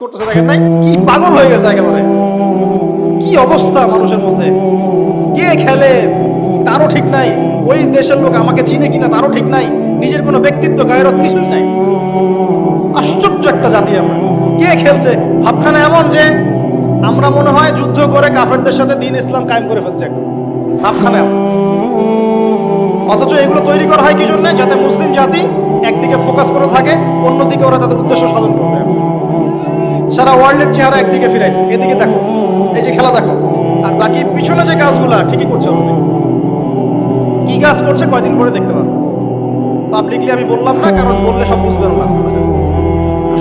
করতেছে দেখেন নাই, কি পাগল হয়ে গেছে একেবারে, কি অবস্থা মানুষের মধ্যে। কে খেলে তারও ঠিক নাই, ওই দেশের লোক আমাকে চিনে কিনা তারও ঠিক নাই, নিজের কোনো ব্যক্তিত্ব গায়রত কিছুই নাই। আশ্চর্য একটা জাতি আমরা। কে খেলছে ভাবখানা এমন যে আমরা মনে হয় যুদ্ধ করে কাফেরদের সাথে দ্বীন ইসলাম কায়েম করে ফেলছে একদম, ভাবখানা এমন। অথচ এগুলো তৈরি করা হয় কি জন্য? যাতে মুসলিম জাতি একদিকে ফোকাস করে থাকে, অন্যদিকে ওরা তাদের উদ্দেশ্য সাধন করবে। সারা ওয়ার্ল্ডের চেহারা একদিকে ফিরাইছে, এদিকে দেখো, এই যে খেলা দেখো, আর বাকি পিছনে যে কাজগুলা ঠিকই করছে অলরেডি। কি কাজ করছে কয়দিন পরে দেখতে পাবো। পাবলিকলি আমি বললাম না, কারণ বললে সব বুঝবেন না,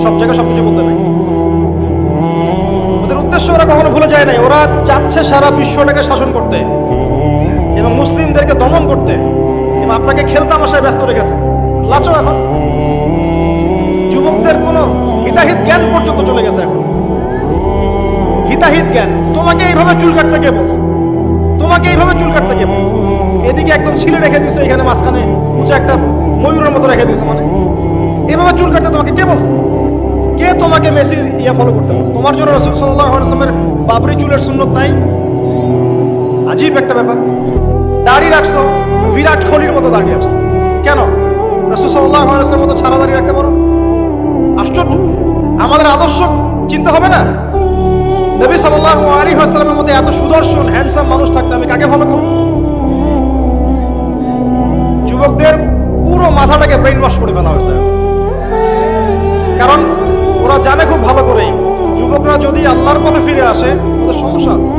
সব জায়গায় সবকিছু বলতে নাই। ওদের উদ্দেশ্য ওরা কখনো ভুলে যায় নাই, ওরা চাচ্ছে সারা বিশ্বটাকে শাসন করতে এবং মুসলিমদেরকে দমন করতে, এবং আপনাকে খেলতামাশায় ব্যস্ত রেখেছে। লাচো এখন যুবকদের কোনো হিতাহিত জ্ঞান পর্যন্ত চলে গেছে। এখন হিতাহিত জ্ঞান, তোমাকে এইভাবে চুল কাটতে কে বলছে? তোমাকে এইভাবে চুল কাটতে কে বলছে? এদিকে একদম ছিলে রেখে দিচ্ছে, এখানে মাঝখানে উঁচা একটা ময়ূরের মতো রেখে দিচ্ছে। মানে এইভাবে চুল কাটতে তোমাকে কে বলছে? কে তোমাকে মেসির ফলো করতে বলছে? তোমার জন্য রাসূল সাল্লাল্লাহু আলাইহি ওয়াসাল্লামের বাবরি চুলের সুন্নত নাই? আজীব একটা ব্যাপার। দাড়ি রাখছো, বিরাট কোহলির মতো দাড়ি রাখছো কেন? রাসূল সাল্লাল্লাহু আলাইহি ওয়াসাল্লামের মতো ছাড়া দাড়ি রাখতে পারো? আশ্চর্য। আমাদের আদর্শ চিন্তা হবে না? নবী সাল্লাল্লাহু আলাইহি ওয়াসাল্লামের মতো এত সুদর্শন হ্যান্ডসাম মানুষ থাকলে আমি কাকে ফলো করব? যুবকদের পুরো মাথাটাকে ব্রেইন ওয়াশ করে ফেলা হয়েছে। কারণ ওরা জানে খুব ভালো করেই, যুবকরা যদি আল্লাহর পথে ফিরে আসে ওদের সমস্যা আছে।